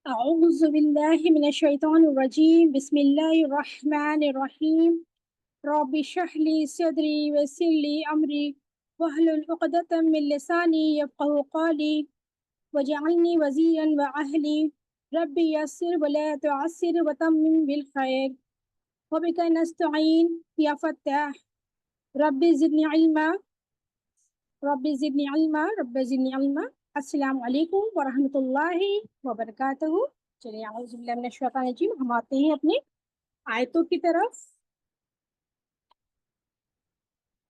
أعوذ بالله من الشيطان الرجيم بسم الله الرحمن الرحيم رب اشرح لي صدري ويسر لي أمري واحلل عقدة من لساني يفقهوا قولي واجعلني وزيرا وأهلي ربي يسر ولا تعسر وتمم بالخير وبك نستعين يا فتاح ربي زدني علما ربي زدني علما ربي زدني علما السلام علیکم ورحمۃ اللہ وبرکاتہ۔ چلیے اعوذ باللہ من الشیطان الرجیم، ہم آتے ہیں اپنے آیتوں کی طرف۔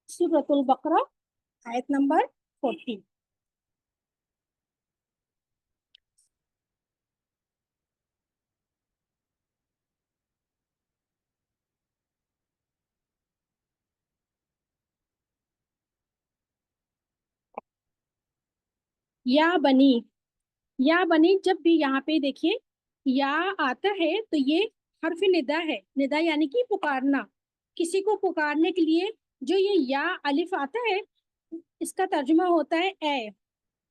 سورۃ البقرہ آیت نمبر 40۔ یا بنی، یا بنی جب بھی یہاں پہ دیکھیے یا آتا ہے تو یہ حرف ندا ہے۔ ندا یعنی کہ پکارنا، کسی کو پکارنے کے لیے جو یہ یا الف آتا ہے اس کا ترجمہ ہوتا ہے اے،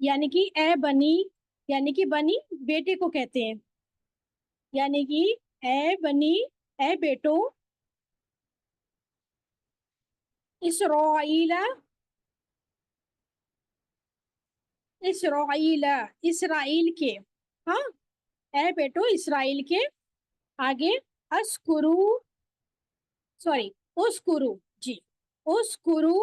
یعنی کہ اے بنی، یعنی کہ بنی بیٹے کو کہتے ہیں، یعنی کہ اے بنی، اے بیٹو، اسرائیل، اسرائیل، اسرائیل کے، ہاں اے بیٹو اسرائیل کے۔ آگے اسکرو، سوری اسکرو، جی اسکرو،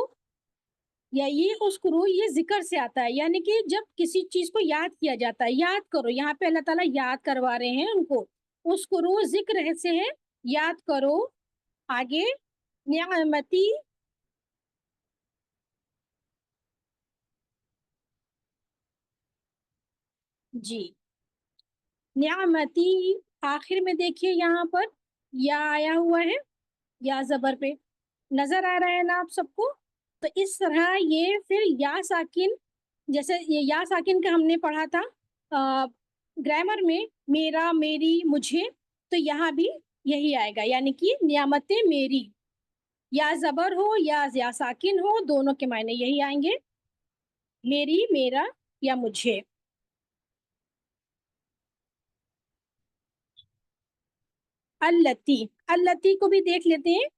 یا یہ اسکرو یہ ذکر سے آتا ہے، یعنی کہ جب کسی چیز کو یاد کیا جاتا ہے، یاد کرو، یہاں پہ اللہ تعالیٰ یاد کروا رہے ہیں ان کو۔ اسکرو ذکر سے ہے، یاد کرو۔ آگے نعمتی، جی نعمتی، آخر میں دیکھیے یہاں پر یا آیا ہوا ہے، یا زبر پہ نظر آ رہا ہے نا آپ سب کو؟ تو اس طرح یہ پھر یا ساکن، جیسے یہ یا ساکن کا ہم نے پڑھا تھا گرامر میں، میرا، میری، مجھے، تو یہاں بھی یہی آئے گا، یعنی کہ نعمت میری، یا زبر ہو یا ساکن ہو، دونوں کے معنی یہی آئیں گے، میری، میرا یا مجھے۔ التی، التی کو بھی دیکھ لیتے ہیں۔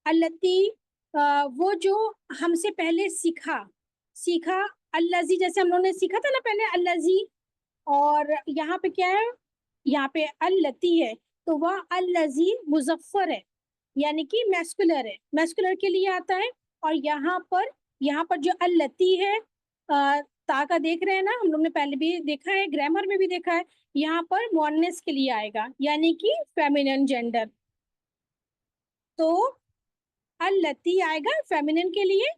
التی وہ جو ہم سے پہلے سیکھا الذی، جیسے ہم لوگوں نے سیکھا تھا نا پہلے الذی، اور یہاں پہ کیا ہے، یہاں پہ التی ہے تو وہ الذی مظفر ہے، یعنی کہ میسکولر ہے، میسکولر کے لیے آتا ہے۔ اور یہاں پر جو التی ہے تا کا دیکھ رہے ہیں نا، ہم لوگ نے پہلے بھی دیکھا ہے، گرامر میں بھی دیکھا ہے، یہاں پر مؤنث کے لیے آئے گا، یعنی کہ فیمینن جینڈر، تو التی آئے گا فیمینن کے لیے۔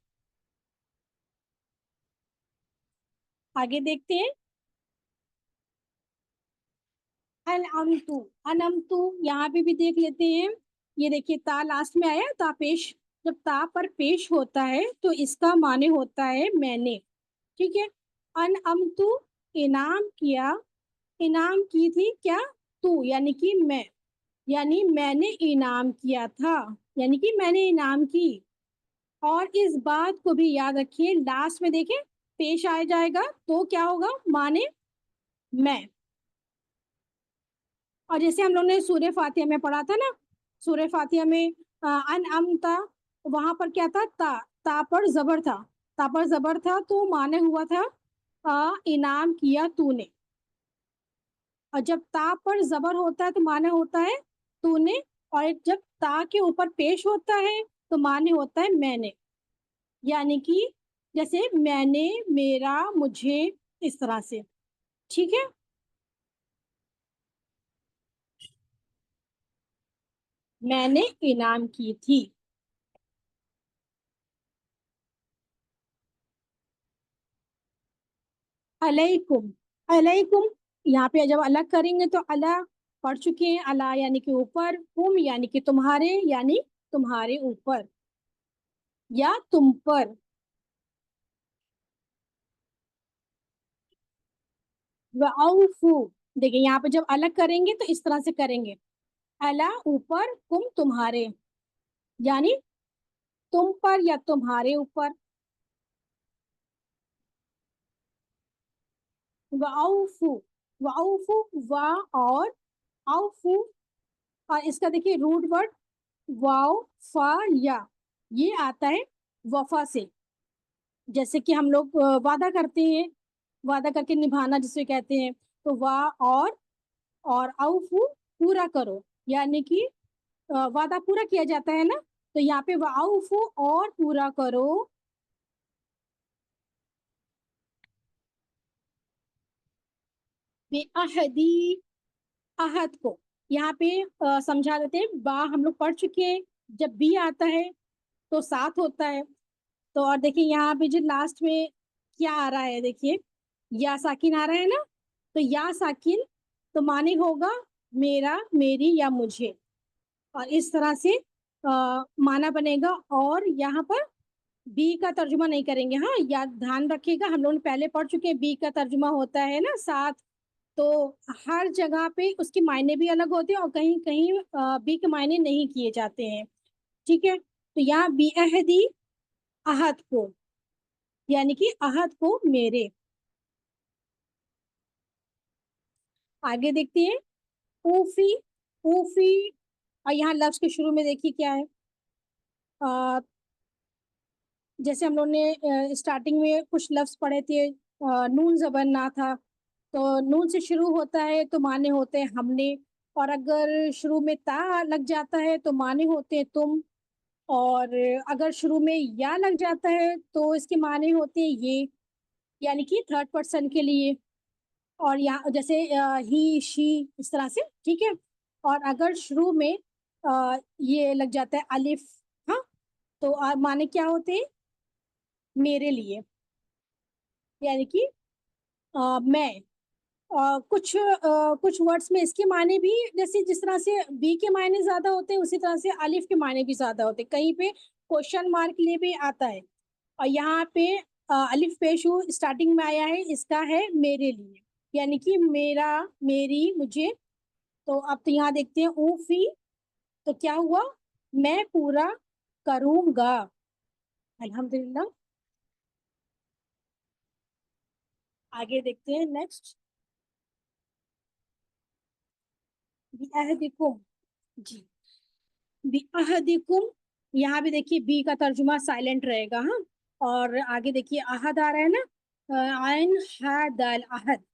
آگے دیکھتے ہیں انعمتو، انعمتو یہاں پہ بھی دیکھ لیتے ہیں۔ یہ دیکھیے تا لاسٹ میں آیا، تا پیش، جب تا پر پیش ہوتا ہے تو اس کا معنی ہوتا ہے میں نے، ٹھیک ہے۔ انعمتو انعام کیا، انعام کی تھی کیا، تو یعنی کہ میں، یعنی میں نے انعام کیا تھا، یعنی کہ میں نے انعام کی۔ اور اس بات کو بھی یاد رکھیے، لاسٹ میں دیکھیں پیش آ جائے گا تو کیا ہوگا، معنی میں۔ اور جیسے ہم لوگ نے سورہ فاتحہ میں پڑھا تھا نا، سورہ فاتحہ میں انعمتا، وہاں پر کیا تھا، تا پر زبر تھا، تا پر زبر تھا تو معنی ہوا تھا انعام کیا تو نے، اور جب تا پر زبر ہوتا ہے تو معنی ہوتا ہے تو نے، اور جب تا کے اوپر پیش ہوتا ہے تو معنی ہوتا ہے میں نے، یعنی کہ جیسے میں نے، میرا، مجھے، اس طرح سے، ٹھیک ہے۔ میں نے انعام کی تھی۔ علیکم، علیکم یہاں پہ جب الگ کریں گے تو اللہ پڑھ چکے ہیں، اللہ یعنی کہ اوپر، یعنی کہ تمہارے، یعنی تمہارے اوپر یا تم پر۔ وَأَوْفُوا، دیکھیں یہاں پہ جب الگ کریں گے تو اس طرح سے کریں گے، اللہ اوپر، تمہارے، یعنی تم پر یا تمہارے اوپر۔ وَأَوْفُوا، वाउफू, वा और आउफू, और इसका देखिए रूट वर्ड वाव फा या, ये आता है वफा से। जैसे कि हम लोग वादा करते हैं, वादा करके निभाना जिसे कहते हैं, तो वा और आउफू पूरा करो, यानी कि वादा पूरा किया जाता है ना, तो यहाँ पे वाउफू और पूरा करो बेअहदी, अहद को। यहाँ पे समझा देते हैं, बा हम लोग पढ़ चुके हैं, जब बी आता है तो साथ होता है। तो और देखिए यहाँ पे जो लास्ट में क्या आ रहा है, देखिए या साकिन आ रहा है ना, तो या साकिन तो माने होगा मेरा, मेरी या मुझे, और इस तरह से माना बनेगा। और यहाँ पर बी का तर्जुमा नहीं करेंगे, हाँ याद ध्यान रखिएगा, हम लोग पहले पढ़ चुके हैं बी का तर्जुमा होता है ना साथ। तो हर जगह पे उसके मायने भी अलग होते हैं और कहीं कहीं बी के मायने नहीं किए जाते हैं, ठीक है। तो यहाँ बी अहदी अहद को, यानी कि अहद को मेरे। आगे देखते हैं ऊफी, ऊफी, और यहाँ लफ्ज के शुरू में देखिए क्या है, जैसे हम लोग ने स्टार्टिंग में कुछ लफ्ज पढ़े थे, नून जबर ना था, तो नून से शुरू होता है तो माने होते हैं हमने, और अगर शुरू में ता लग जाता है तो माने होते हैं तुम, और अगर शुरू में या लग जाता है तो इसके माने होते हैं ये, यानी कि थर्ड पर्सन के लिए। और यहाँ जैसे ही शी, इस तरह से, ठीक है। और अगर शुरू में ये लग जाता है अलिफ, हाँ, तो माने क्या होते हैं मेरे लिए, यानी कि मैं। कुछ वर्ड्स में इसके माने भी, जैसे जिस तरह से बी के मायने ज्यादा होते हैं उसी तरह से अलिफ के मायने भी ज्यादा होते हैं, कहीं पे क्वेश्चन मार्क लिए भी आता है। और यहाँ पे अलिफ पेशु स्टार्टिंग में आया है, इसका है मेरे लिए, यानी कि मेरा, मेरी, मुझे। तो अब तो यहाँ देखते हैं ऊफी, तो क्या हुआ, मैं पूरा करूंगा, अल्हम्दुलिल्लाह। आगे देखते हैं नेक्स्ट, बिअहदिकुम, जी बिअहदिकुम। यहाँ भी देखिए बी का तर्जुमा साइलेंट रहेगा, हाँ। और आगे देखिए अहद आ रहा है ना, आइन हादल अहद,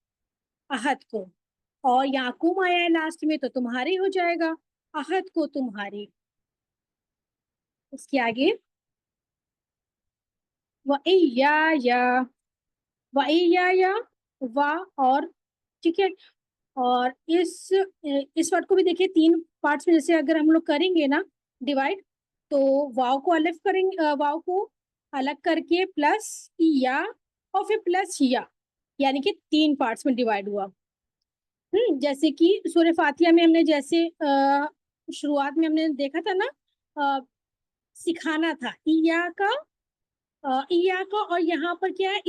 अहद को। और यहाँ कुम आया है लास्ट में तो तुम्हारी हो जाएगा, अहद को तुम्हारी। उसके आगे व या, व या वा और, ठीक है। और इस वर्ड को भी देखिए तीन पार्ट्स में, जैसे अगर हम लोग करेंगे ना डिवाइड, तो वाव को अलग करेंगे, वाव को अलग करके प्लस या और फिर प्लस या, यानी कि तीन पार्ट्स में डिवाइड हुआ। जैसे कि सूरह फातिहा में हमने जैसे शुरुआत में हमने देखा था ना, अ, सिखाना था इया का, और यहाँ पर क्या है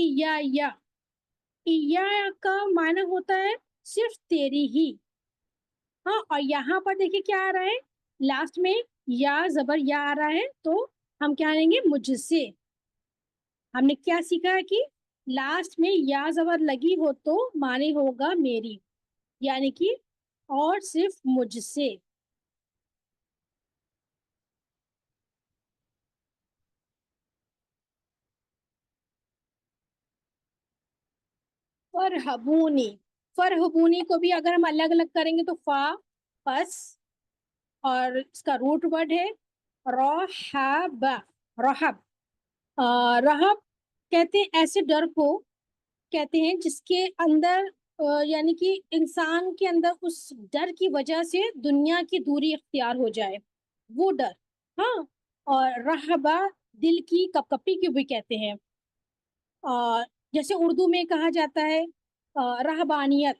इया का माना होता है सिर्फ तेरी ही, हाँ। और यहाँ पर देखिए क्या आ रहा है लास्ट में, या जबर या आ रहा है, तो हम क्या लेंगे मुझसे। हमने क्या सीखा है कि लास्ट में या जबर लगी हो तो माने होगा मेरी, यानी कि और सिर्फ मुझसे। फरहबूनी, फरहबूनी को भी अगर हम अलग अलग करेंगे तो फा पस, और इसका रूट वर्ड है रोहब, रोहब। रहब कहते हैं ऐसे डर को, कहते हैं जिसके अंदर यानी कि इंसान के अंदर उस डर की वजह से दुनिया की दूरी इख्तियार हो जाए, वो डर, हाँ। और रहबा दिल की कपकपी की भी कहते हैं। और जैसे उर्दू में कहा जाता है रहबानियत,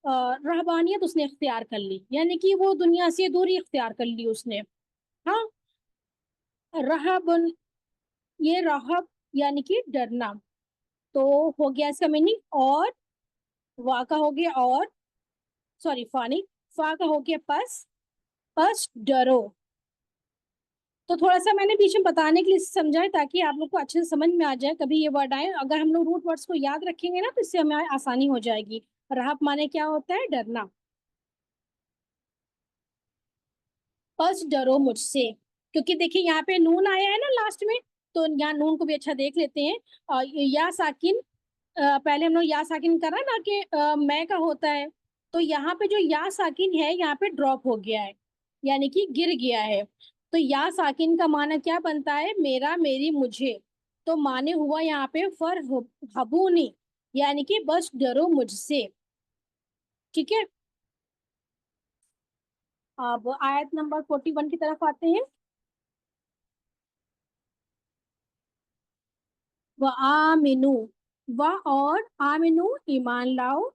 रहबानियत उसने इख्तियार कर ली, यानी कि वो दुनिया से दूरी इख्तियार कर ली उसने, हाँ। रहब, ये रहब यानी कि डरना, तो हो गया इसका मीनिंग। और वा का हो गया और, सॉरी फानी, फा का हो गया पस, पस डरो। तो थोड़ा सा मैंने बीच में बताने के लिए समझा है ताकि आप लोग को अच्छे से समझ में आ जाए, कभी ये वर्ड आए, अगर हम लोग रूट वर्ड्स को याद रखेंगे ना तो इससे हमें आसानी हो जाएगी। रहब माने क्या होता है, डरना। बस डरो मुझसे, क्योंकि देखिए यहाँ पे नून आया है ना लास्ट में, तो यहाँ नून को भी अच्छा देख लेते हैं। और या साकिन, पहले हम लोग या साकिन करा ना कि मैं का होता है, तो यहाँ पे जो या साकिन है यहाँ पे ड्रॉप हो गया है, यानी कि गिर गया है। तो या साकिन का माना क्या बनता है, मेरा, मेरी, मुझे। तो माने हुआ यहाँ पे फर हबूनी, यानी कि बस डरो मुझसे। ठीक है। अब आयत नंबर 41 की तरफ आते हैं। व आमिनु, व और आमिनु ईमान लाओ,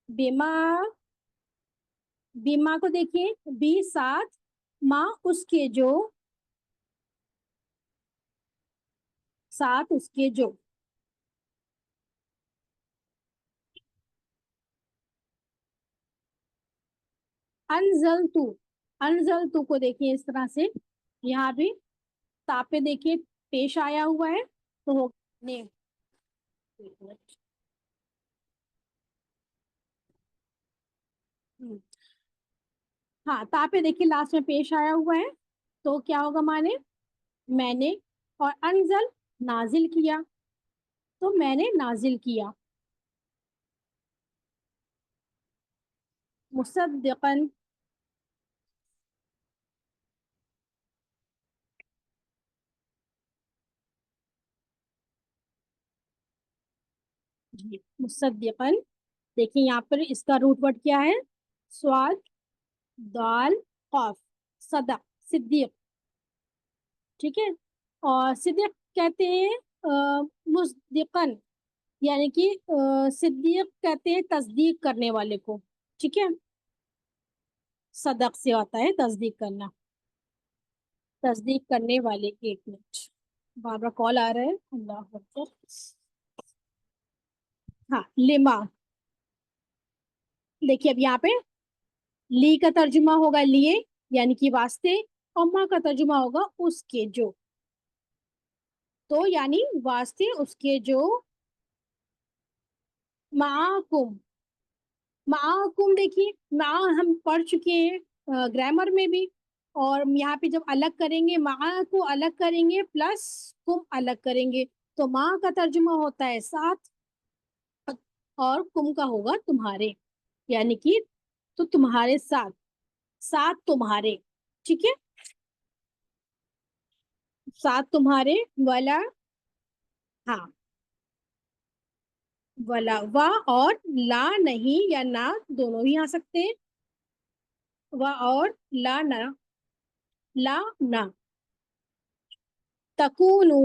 बिमा, बीमा को देखिए, बी साथ, माँ उसके जो, साथ उसके जो। अनजल तू, अनजल तू को देखिए इस तरह से, यहाँ भी तापे देखिए पेश आया हुआ है, तो हो ने, एक मिनट। हाँ, तापे देखिए लास्ट में पेश आया हुआ है, तो क्या होगा माने, मैंने। और अनजल, नाजिल किया, तो मैंने नाजिल किया। मुसद्दिकन, जी मुसद्दिकन। देखिए यहाँ पर इसका रूट वर्ड क्या है, स्वाद, दाल, कौफ, सदक, सिद्दीक। ठीक है। और सिद्दीक कहते हैं मुसद्दिकन, यानी कि सिद्दीक कहते हैं तस्दीक करने वाले को। ठीक है। सदक से आता है तस्दीक करना, तस्दीक करने वाले। एक मिनट, बार बार कॉल आ रहा है, अल्लाह अकबर। हाँ, लिमा। देखिए अब यहाँ पे ली का तर्जुमा होगा लिए, यानी कि वास्ते, और माँ का तर्जुमा होगा उसके जो। तो यानी वास्ते उसके जो, माकुम। माकुम देखिए, मा हम पढ़ चुके हैं ग्रामर में भी, और यहाँ पे जब अलग करेंगे, मा को अलग करेंगे प्लस कुम अलग करेंगे, तो माँ का तर्जुमा होता है साथ, और कुम का होगा तुम्हारे, यानी कि तो तुम्हारे साथ, साथ तुम्हारे। ठीक है। साथ तुम्हारे, वाला, हाँ, वाला, वा और ला नहीं या ना दोनों ही आ सकते हैं, वा और ला ना, ला ना। तकूनु,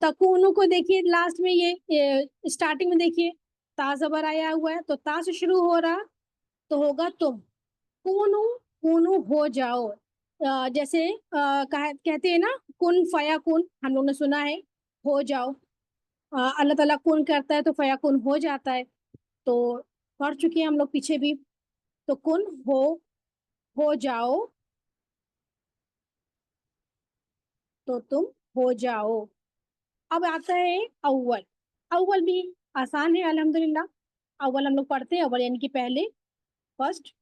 तकूनु को देखिए लास्ट में ये स्टार्टिंग में देखिए ता जबर आया हुआ है, तो ता से शुरू हो रहा, तो होगा तुम। कूनू, कूनू हो जाओ। जैसे कहते हैं ना, कुन फया कुन, हम लोग ने सुना है, हो जाओ। अल्लाह ताला कुन करता है तो फया कुन हो जाता है, तो पढ़ चुके हैं हम लोग पीछे भी। तो कुन हो जाओ, तो तुम हो जाओ। अब आता है अव्वल। अव्वल भी आसान है अल्हम्दुलिल्लाह। अव्वल हम लोग पढ़ते हैं, अव्वल यानी कि पहले, फर्स्ट।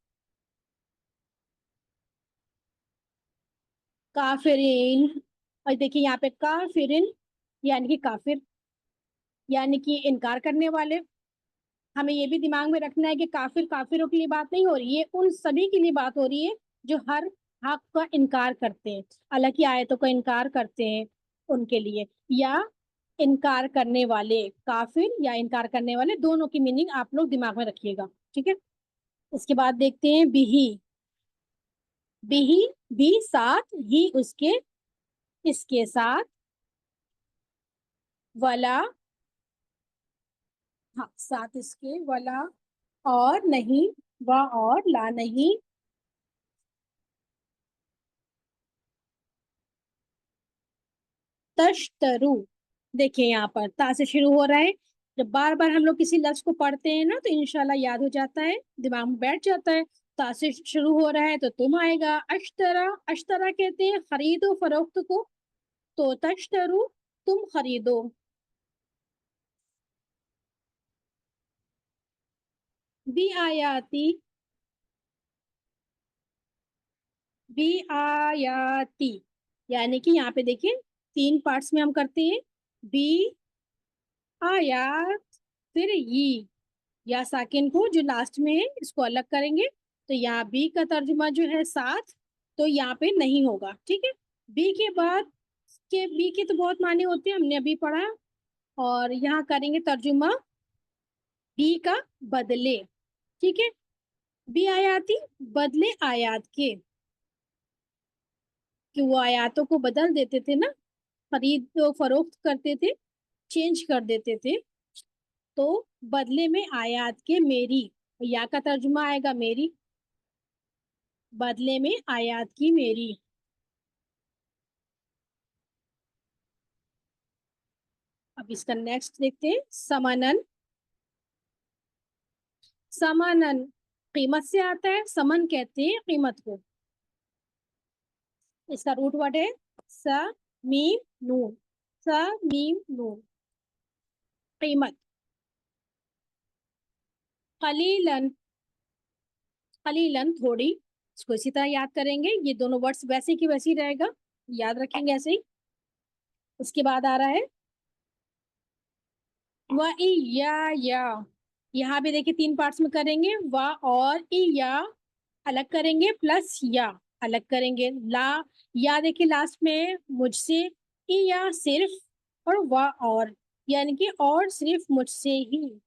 काफिरीन, और देखिए यहाँ पे काफिरिन, यानी कि काफिर, यानी कि इनकार करने वाले। हमें ये भी दिमाग में रखना है कि काफिर काफिरों के लिए बात नहीं हो रही है, उन सभी के लिए बात हो रही है जो हर हक का इनकार करते हैं, अल्लाह की आयतों का इनकार करते हैं, उनके लिए। या इनकार करने वाले, काफिर या इनकार करने वाले, दोनों की मीनिंग आप लोग दिमाग में रखिएगा। ठीक है। इसके बाद देखते हैं बिही। बिही, भी साथ, ही उसके, इसके साथ, वला, हाँ साथ इसके, वला और नहीं, व और ला नहीं, तश्तरू। देखिए यहाँ पर ता से शुरू हो रहा है, जब बार बार हम लोग किसी लफ्ज को पढ़ते हैं ना, तो इंशाल्लाह याद हो जाता है, दिमाग में बैठ जाता है। ता से शुरू हो रहा है तो तुम आएगा। अश्तरा, अश्तरा कहते हैं खरीदो फरोख्त को, तो तश्तरू, तुम खरीदो। बी आयाती, बी आयाती, यानी कि यहाँ पे देखिए 3 पार्ट्स में हम करते हैं। बी आयात, फिर या साकिन को जो लास्ट में है इसको अलग करेंगे, तो यहाँ बी का तर्जुमा जो है साथ, तो यहाँ पे नहीं होगा। ठीक है, बी के बाद के बी के तो बहुत माने होते हैं, हमने अभी पढ़ा। और यहाँ करेंगे तर्जुमा बी का बदले। ठीक है, बी आयाती बदले आयात के, कि वो आयातों को बदल देते थे ना, खरीद फरोख्त करते थे, चेंज कर देते थे, तो बदले में आयात के मेरी, या का तर्जुमा आएगा मेरी, बदले में आयात की मेरी। अब इसका नेक्स्ट देखते हैं, समनन। समनन कीमत से आता है, समन कहते हैं कीमत को। इसका रूट वर्ड है स मीम नून, स मीम नून, कीमत। कलीलन, कलीलन थोड़ी, इसको इसी तरह याद करेंगे, ये दोनों वर्ड्स वैसे की वैसे ही रहेगा, याद रखेंगे ऐसे ही। उसके बाद आ रहा है व या, यहाँ भी देखिए 3 पार्ट्स में करेंगे, व और या अलग करेंगे, प्लस या अलग करेंगे, ला या देखिए लास्ट में मुझसे, या सिर्फ, और व और, यानी कि और सिर्फ मुझसे ही।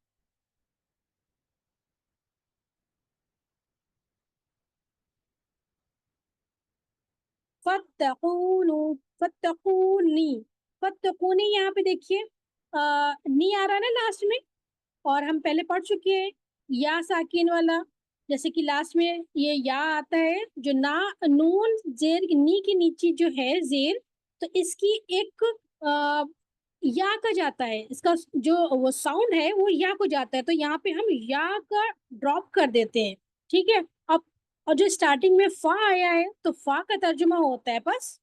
फत्तकूनु, फत्तकूनी, फत्तकूनी, यहाँ पे देखिए नी आ रहा है ना लास्ट में, और हम पहले पढ़ चुके हैं या साकिन वाला, जैसे कि लास्ट में ये या आता है, जो ना नून जेर नी के नीचे जो है जेर, तो इसकी एक आ, या का जाता है, इसका जो वो साउंड है वो या को जाता है, तो यहाँ पे हम या का ड्रॉप कर देते हैं। ठीक है, अब और जो स्टार्टिंग में फा आया है, तो फा का तर्जुमा होता है बस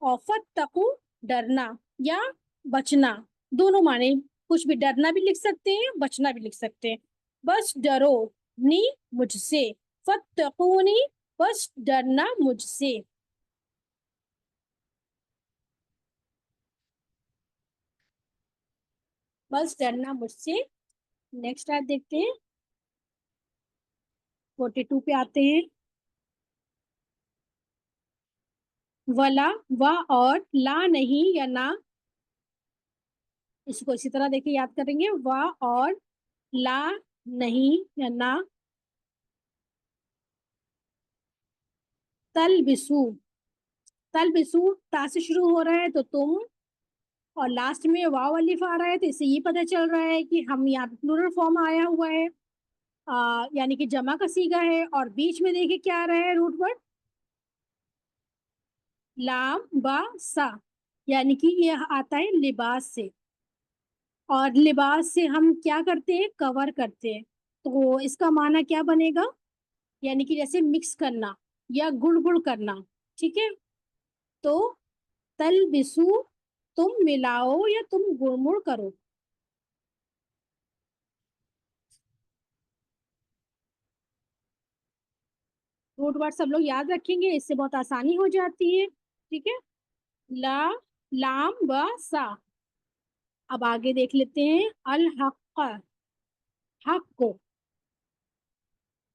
औफत तकू, डरना या बचना, दोनों माने, कुछ भी, डरना भी लिख सकते हैं, बचना भी लिख सकते हैं। बस डरो नी मुझसे, फत्तकूनी, बस डरना मुझसे। बस डरना मुझसे। नेक्स्ट आज देखते हैं, 42 पे आते हैं। वला, व और ला नहीं या ना, इसको इसी तरह देखिए याद करेंगे, व और ला नहीं या ना। तल बिसू, तल बिसू ता से शुरू हो रहा है तो तुम, और लास्ट में वाव अलिफ आ रहा है, तो इससे ये पता चल रहा है कि हम यहाँ पे प्लूरल फॉर्म आया हुआ है, यानी कि जमा का सीगा है, और बीच में देखिए क्या आ रहा है रूट वर्ड लाम बा सा, यानी कि ये आता है लिबास से, और लिबास से हम क्या करते हैं, कवर करते हैं, तो इसका माना क्या बनेगा, यानी कि जैसे मिक्स करना या गुड़ गुड़ करना। ठीक है, तो तल बिसू, तुम मिलाओ या तुम गुड़मुड़ करो। रूट वर्ड सब लोग याद रखेंगे, इससे बहुत आसानी हो जाती है। ठीक है, ला, लाम व सा। अब आगे देख लेते हैं, अल हक्का, हक को,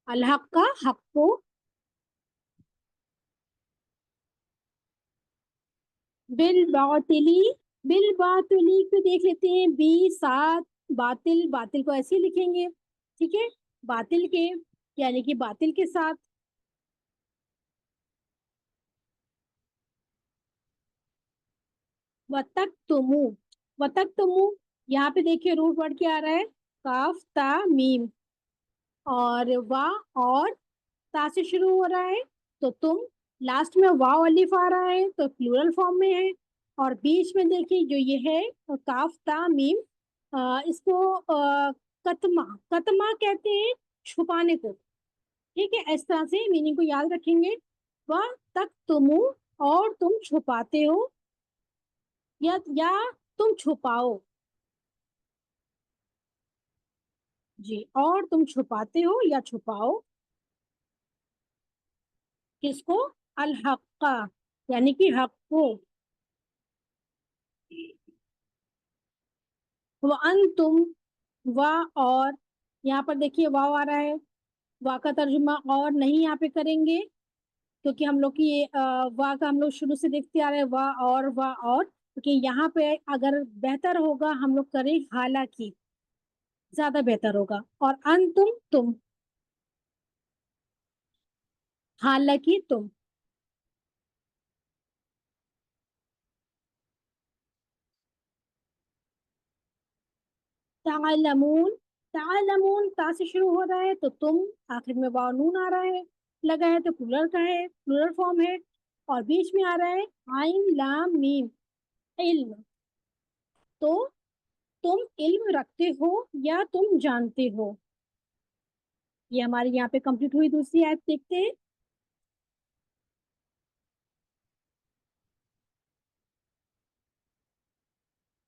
अल हक्का, हक को, बिल बातिली, बिल बातिली को देख लेते हैं, बी सात, बातिल, बातिल को ऐसे ही लिखेंगे। ठीक है, बातिल के, यानी कि बातिल के साथ। वतक तुमु, वतक तुमु, यहाँ पे देखिए रूट वर्ड क्या आ रहा है, काफ ता मीम, और वा और ता से शुरू हो रहा है, तो तुम, लास्ट में वाव अलिफ आ रहा है तो प्लूरल फॉर्म में है, और बीच में देखिए जो ये है काफ ता मीम, इसको कतमा, कतमा कहते हैं छुपाने को। ठीक है, इस तरह से मीनिंग को याद रखेंगे, वह तक तुमु, और तुम छुपाते हो, या तुम छुपाओ। जी, और तुम छुपाते हो या छुपाओ किसको, अल हक्का, यानी कि हक को, वो अन तुम, वाह और, यहाँ पर देखिए वाव आ रहा है, वाह का तर्जुमा और नहीं यहाँ पे करेंगे, क्योंकि हम लोग की ये वाह का हम लोग शुरू से देखते आ रहे हैं, वाह और वाह और, क्योंकि यहाँ पे अगर बेहतर होगा हम लोग करें हालांकि, ज्यादा बेहतर होगा, और अन तुम, हालांकि तुम, तालमून, तालमून ता से शुरू हो रहा है तो तुम, आखिर में वाव नून आ रहा है, लगा है तो प्लूरल का है, प्लूरल फॉर्म है, और बीच में आ रहा है आइन लाम मीम, इल्म, तो तुम इल्म रखते हो या तुम जानते हो। ये हमारी यहाँ पे कंप्लीट हुई, दूसरी आयत देखते हैं।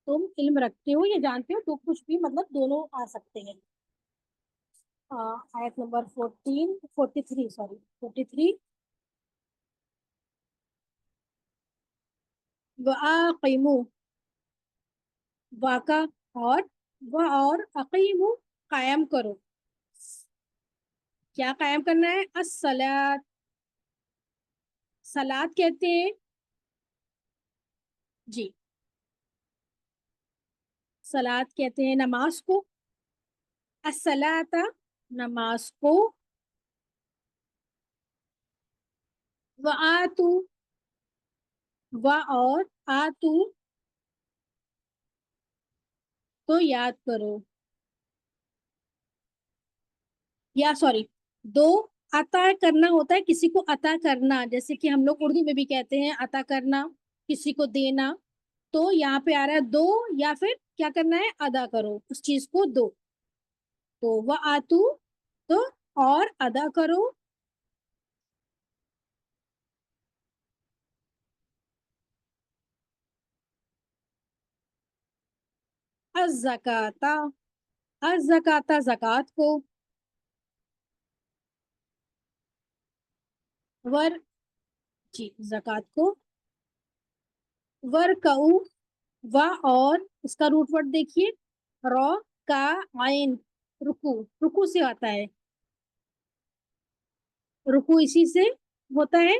तुम इल्म रखते हो या जानते हो, तो कुछ भी मतलब दोनों आ सकते हैं। आयत नंबर 43, सॉरी 43, वाक़िमू, वाका और, व और अकीमू, कायम करो, क्या कायम करना है, अस्सलात, सलात कहते हैं, जी, सलात कहते हैं नमाज को, अस्सलाता, नमाज को, व आतू, व और आतू, तो याद करो, या सॉरी, दो, अता करना होता है किसी को अता करना, जैसे कि हम लोग उर्दू में भी कहते हैं अता करना, किसी को देना, तो यहाँ पे आ रहा है दो, या फिर क्या करना है, अदा करो उस चीज को, दो, तो वह आतू, तो और अदा करो, अज़्ज़काता, अज़्ज़काता जक़ात को, वर, जी जक़ात को, वर कऊ, व और इसका रूट वर्ड देखिए, रॉ का आइन, रुकू, रुकू से आता है, रुकू इसी से होता है,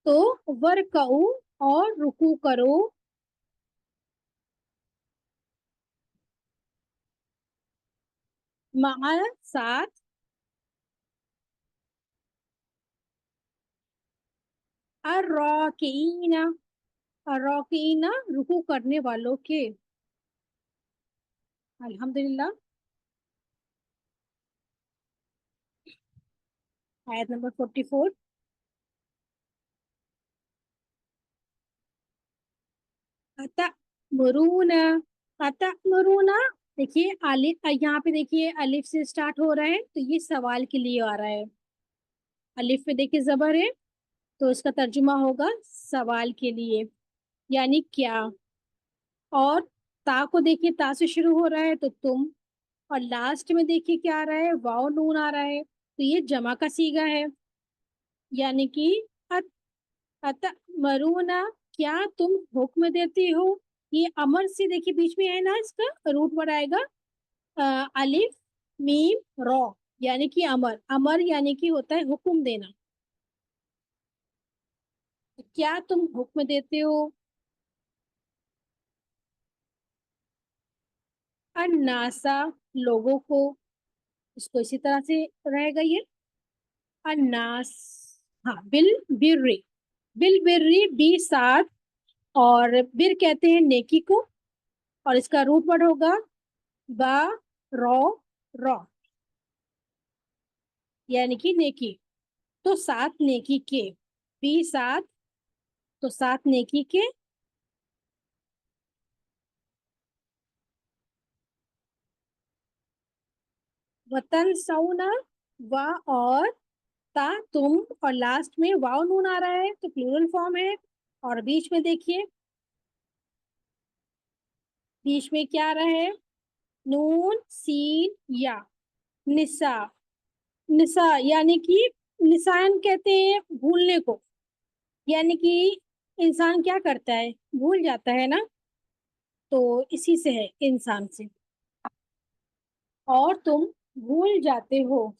तो वर कऊ, और रुकू करो, मा, साथ, अर्रॉकीना, अर्रॉकीना, रुकू करने वालों के, अल्हम्दुलिल्लाह। आयत नंबर 44, अता मरूना, अता मरूना, देखिए अलिफ, यहाँ पे देखिए अलिफ से स्टार्ट हो रहा है, तो ये सवाल के लिए आ रहा है, अलिफ पे देखिए जबर है, तो इसका तर्जुमा होगा सवाल के लिए, यानी क्या, और ता को देखिए ता से शुरू हो रहा है तो तुम, और लास्ट में देखिए क्या आ रहा है, वाव नून आ रहा है, तो ये जमा का सीगा है, यानी कि अत, अत मरूना, क्या तुम हुक्म देती हो, ये अमर से देखिए बीच में है ना, इसका रूट वर्ड आएगा अलिफ मीम रॉ, यानी कि अमर, अमर यानी कि होता है हुक्म देना, तो क्या तुम हुक्म देते हो, अन्नासा, लोगों को, इसको इसी तरह से रहेगा ये, अन्नास, हाँ, बिल बिर्री, बिल बिर्री, बी साथ, और बिर कहते हैं नेकी को, और इसका रूट वर्ड होगा बा, रॉ, रॉ, यानी कि नेकी, तो साथ नेकी के, बी साथ, तो साथ नेकी के, वतन सऊना, व और ता तुम, और लास्ट में वाव नून आ रहा है तो प्लूरल फॉर्म है, और बीच में देखिए, बीच में क्या आ रहा है, नून सीन या, निसा, निसा यानी कि निशान कहते हैं भूलने को, यानी कि इंसान क्या करता है, भूल जाता है ना, तो इसी से है, इंसान से। और तुम भूल जाते हो।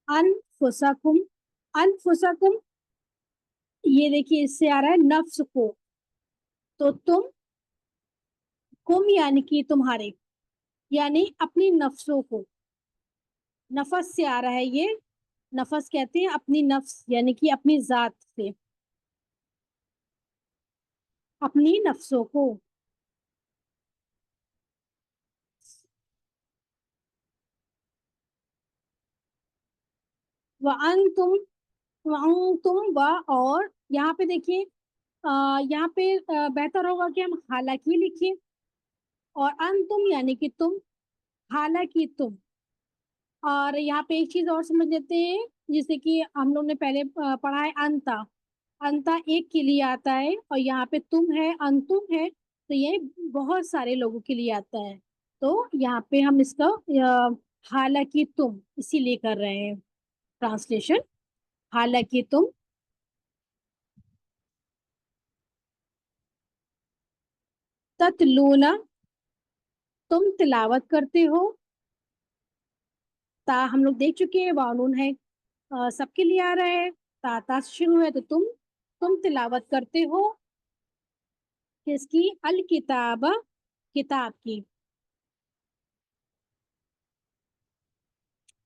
अनफुसकुम, अनफुसकुम, ये देखिए इससे आ रहा है नफ्स को, तो तुम, कुम यानी कि तुम्हारे, यानी अपनी नफ्सों को, नफस से आ रहा है ये, नफस कहते हैं अपनी नफ्स यानी कि अपनी जात से, अपनी नफ्सों को। व अन तुम, तुम व, और यहाँ पे देखिए, यहाँ पे बेहतर होगा कि हम हालांकि लिखिए, और अन तुम यानी कि तुम, हालांकि तुम। और यहाँ पे एक चीज और समझ लेते हैं, जैसे कि हम लोग ने पहले पढ़ा है अंता, अंता एक के लिए आता है, और यहाँ पे तुम है, अंतुम है, तो ये बहुत सारे लोगों के लिए आता है। तो यहाँ पे हम इसका हालांकि तुम इसीलिए कर रहे हैं ट्रांसलेशन, हालांकि तुम। ततलूना, तुम तिलावत करते हो। ता हम लोग देख चुके हैं, वानून है, सबके लिए आ रहा है, ता से शुरू है, तो तुम तिलावत करते हो किसकी, अल किताब, किताब की,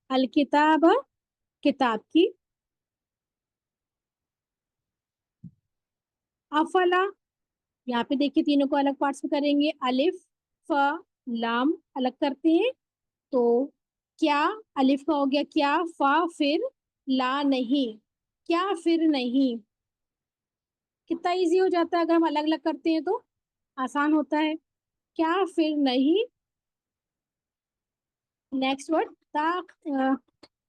अल किताब, किताब की। अफला, यहाँ पे देखिए तीनों को अलग पार्ट्स में करेंगे, अलिफ, फ, लाम अलग करते हैं, तो क्या, अलिफ का हो गया क्या, फा फिर ला नहीं, क्या फिर नहीं। कितना इजी हो जाता है अगर हम अलग अलग करते हैं, तो आसान होता है, क्या फिर नहीं। नेक्स्ट वर्ड,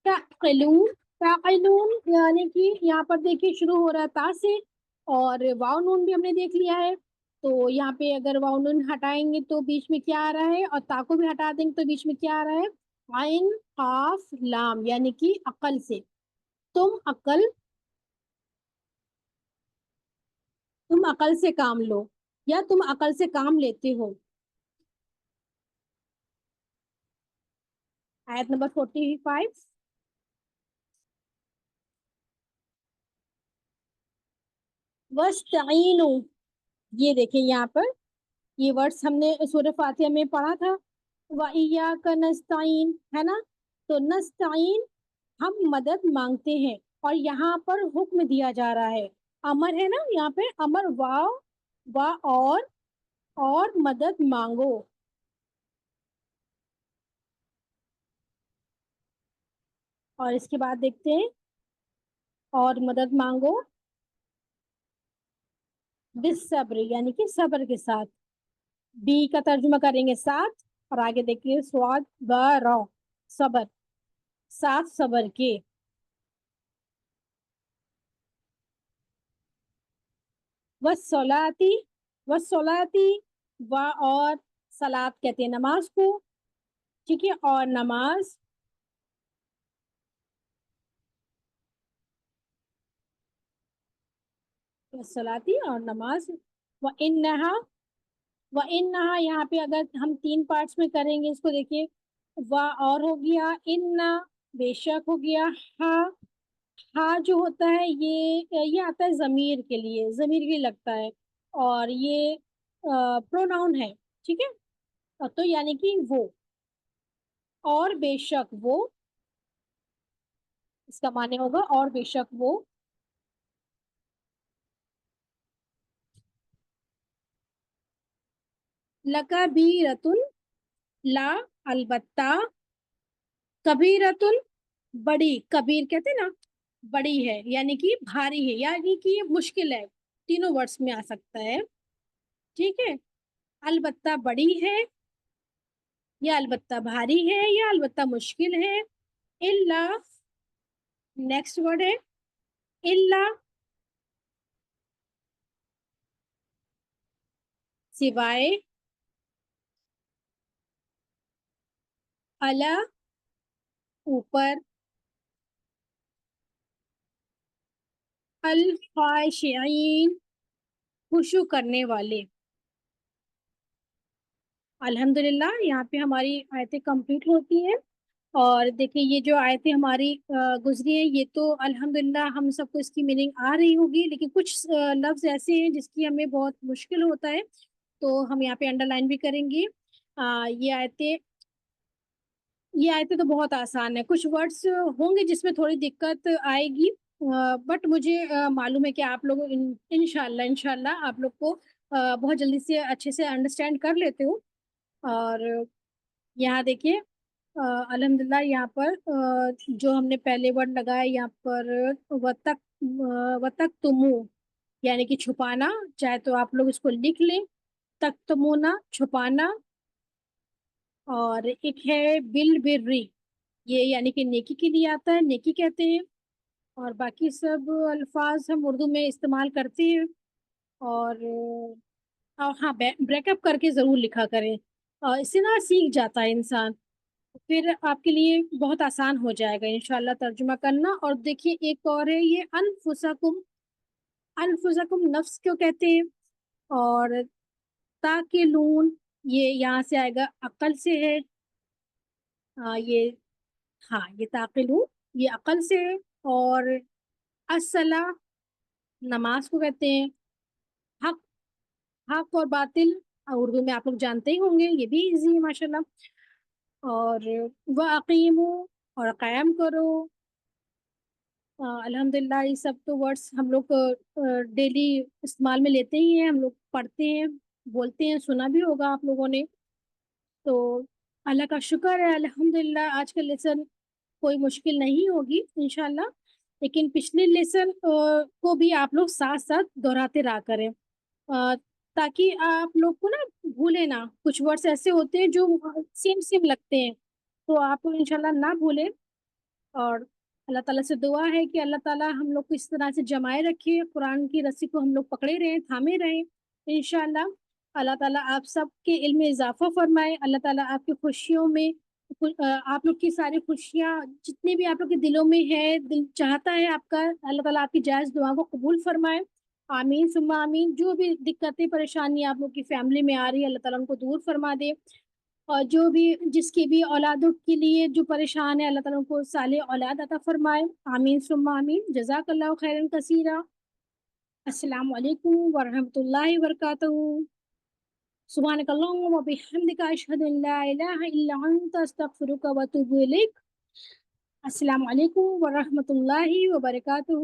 ताक़िलून, ताक़िलून यानी कि यहाँ पर देखिए शुरू हो रहा है ता से, और वाव नून भी हमने देख लिया है, तो यहाँ पे अगर वाव नून हटाएंगे तो बीच में क्या आ रहा है, और ता को भी हटा देंगे तो बीच में क्या आ रहा है, आइन काफ लाम, यानी कि अकल से, तुम अकल, तुम अकल से काम लो, या तुम अकल से काम लेते हो। आयत नंबर 45, वस्ताइनु, ये देखिए यहाँ पर ये वर्ड्स हमने सूरह फातिहा में पढ़ा था, व इय्याका नस्ताइन, है ना, तो नस्ताइन हम मदद मांगते हैं, और यहाँ पर हुक्म दिया जा रहा है, अमर है ना यहाँ पे, अमर वाव, वा और मदद मांगो। और इसके बाद देखते हैं, और मदद मांगो बिस सब्र, यानी कि सब्र के साथ, बी का तर्जुमा करेंगे साथ, और आगे देखिए स्वाद ब रौ, सबर, साथ सबर के। वसलाती, वसलाती, व, और सलात कहते हैं नमाज को, ठीक है, और नमाज, वसलाती और नमाज। व इन्नहा, व इन्नहा यहाँ पे अगर हम तीन पार्ट्स में करेंगे इसको, देखिए, व और हो गया, इन्ना बेशक हो गया, हा, हा जो होता है ये आता है जमीर के लिए, जमीर के लिए लगता है, और ये प्रोनाउन है, ठीक है, तो यानी कि वो, और बेशक वो, इसका माने होगा और बेशक वो। लकबीरतुन, ला, अलबत्ता, कबीरतुन, बड़ी, कबीर कहते हैं ना, बड़ी है यानी कि भारी है, यानी कि ये मुश्किल है, तीनों वर्ड्स में आ सकता है, ठीक है, अलबत्ता बड़ी है, या अलबत्ता भारी है, या अलबत्ता मुश्किल है, इल्ला, نیکسٹ ورڈ ہے الا، سوائے، الا اوپر، الخاشعین خشوع کرنے والے. الحمدللہ یہاں پہ ہماری آیتیں کمپلیٹ ہوتی ہیں. اور دیکھیں یہ جو آیتیں ہماری گزری ہیں یہ تو الحمدللہ ہم سب کو اس کی میننگ آ رہی ہوگی، لیکن کچھ لفظ ایسے ہیں جس کی ہمیں بہت مشکل ہوتا ہے، تو ہم یہاں پہ انڈر لائن بھی کریں گے. یہ آیتیں تو بہت آسان ہے. کچھ ورڈس ہوں گے جس میں تھوڑی دقت آئے گی، بٹ مجھے معلوم ہے کہ آپ لوگ انشاءاللہ آپ لوگ کو بہت جلدی سے اچھے سے انڈرسٹینڈ کر لیتے ہو. اور یہاں دیکھیے الحمدللہ یہاں پر جو ہم نے پہلے ورڈ لگایا یہاں پر وتک تمو یعنی کہ چھپانا، چاہے تو آپ لوگ اس کو لکھ لیں، تک تمونا چھپانا. اور ایک ہے بل برری، یہ یعنی کہ نیکی کے لیے آتا ہے، نیکی کہتے ہیں. اور باقی سب الفاظ ہم اردو میں استعمال کرتے ہیں. اور ہاں بریک اپ کر کے ضرور لکھا کریں، اس سے نا سیکھ جاتا ہے انسان، پھر آپ کے لیے بہت آسان ہو جائے گا انشاءاللہ ترجمہ کرنا. اور دیکھیے ایک اور ہے یہ انفسکم، انفسکم نفس کیوں کہتے ہیں. اور تاکلون یہ یہاں سے آئے گا عقل سے ہے. یہ ہاں یہ تاقلون یہ عقل سے ہے. اور الصلاح نماز کو کہتے ہیں. حق، حق اور باطل اردو میں آپ لوگ جانتے ہی ہوں گے، یہ بھی ایزی ہے ماشاءاللہ. اور وَأَقِیمُوا اور قائم کرو. الحمدللہ یہ سب تو ورڈس ہم لوگ ڈیلی استعمال میں لیتے ہی ہیں، ہم لوگ پڑھتے ہیں، بولتے ہیں، سنا بھی ہوگا آپ لوگوں نے. تو اللہ کا شکر ہے الحمدللہ آج کا لیسن کوئی مشکل نہیں ہوگی انشاءاللہ. لیکن پچھلے لیسن کو بھی آپ لوگ ساتھ ساتھ دہراتے رہا کریں تاکہ آپ لوگ کو نا بھولے نا. کچھ ورڈس ایسے ہوتے ہیں جو سیم سیم لگتے ہیں، تو آپ انشاءاللہ نہ بھولیں. اور اللہ تعالیٰ سے دعا ہے کہ اللہ تعالیٰ ہم لوگ کو اس طرح سے جمائے رکھے، قرآن کی رسی کو ہم لوگ پکڑے رہیں، تھامے رہیں انشاءاللہ. اللہ تعالیٰ آپ سب کے علم میں اضافہ فرمائے. اللہ تعالیٰ آپ کی خوشیوں میں آپ لوگ کی ساری خوشیاں جتنے بھی آپ لوگ کے دلوں میں ہے، دل چاہتا ہے آپ کا، اللہ تعالیٰ آپ کی جائز دعا کو قبول فرمائے. آمین ثم آمین. جو بھی دقتیں پریشانی آپ لوگ کی فیملی میں آ رہی ہے اللہ تعالیٰ ان کو دور فرما دے. اور جو بھی جس کی بھی اولادوں کے لیے جو پریشان ہے اللہ تعالیٰ ان کو صالح اولاد عطا فرمائے. آمین ثم آمین. جزاک اللہ خیرا کثیرا. السلام علیکم ورحمۃ اللہ وبرکاتہ. سبحانک اللہم و بحمدک اشہد ان لا الہ الا انت استغفرک و اتوب الیک. السلام علیکم ورحمۃ اللہ وبرکاتہ.